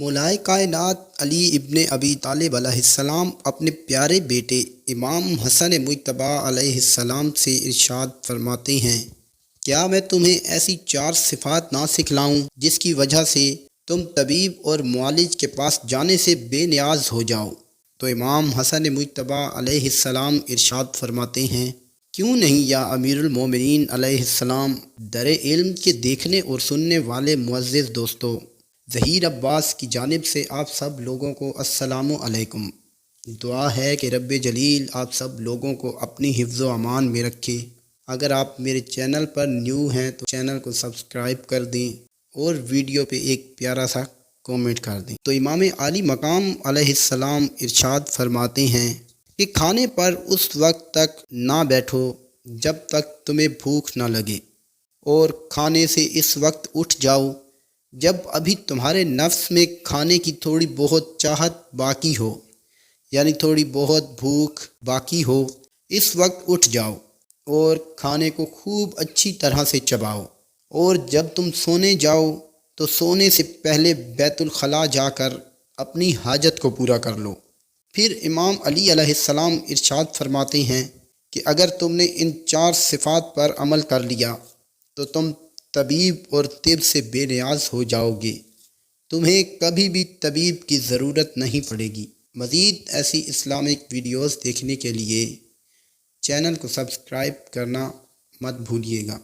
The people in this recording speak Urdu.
مولائے کائنات علی ابن ابی طالب علیہ السلام اپنے پیارے بیٹے امام حسن مجتبی علیہ السلام سے ارشاد فرماتے ہیں، کیا میں تمہیں ایسی 4 صفات نہ سکھلاؤں جس کی وجہ سے تم طبیب اور معالج کے پاس جانے سے بے نیاز ہو جاؤ؟ تو امام حسن مجتبی علیہ السلام ارشاد فرماتے ہیں، کیوں نہیں یا امیر المومنین علیہ السلام۔ در علم کے دیکھنے اور سننے والے معزز دوستو، ظہیر عباس کی جانب سے آپ سب لوگوں کو السلام علیکم۔ دعا ہے کہ رب جلیل آپ سب لوگوں کو اپنی حفظ و امان میں رکھے۔ اگر آپ میرے چینل پر نیو ہیں تو چینل کو سبسکرائب کر دیں اور ویڈیو پہ ایک پیارا سا کومنٹ کر دیں۔ تو امام عالی مقام علیہ السلام ارشاد فرماتے ہیں کہ کھانے پر اس وقت تک نہ بیٹھو جب تک تمہیں بھوک نہ لگے، اور کھانے سے اس وقت اٹھ جاؤ جب ابھی تمہارے نفس میں کھانے کی تھوڑی بہت چاہت باقی ہو، یعنی تھوڑی بہت بھوک باقی ہو۔ اس وقت اٹھ جاؤ اور کھانے کو خوب اچھی طرح سے چباؤ، اور جب تم سونے جاؤ تو سونے سے پہلے بیت الخلاء جا کر اپنی حاجت کو پورا کر لو۔ پھر امام علی علیہ السلام ارشاد فرماتے ہیں کہ اگر تم نے ان 4 صفات پر عمل کر لیا تو تم طبیب اور طب سے بے نیاز ہو جاؤ گے، تمہیں کبھی بھی طبیب کی ضرورت نہیں پڑے گی۔ مزید ایسی اسلامک ویڈیوز دیکھنے کے لیے چینل کو سبسکرائب کرنا مت بھولیے گا۔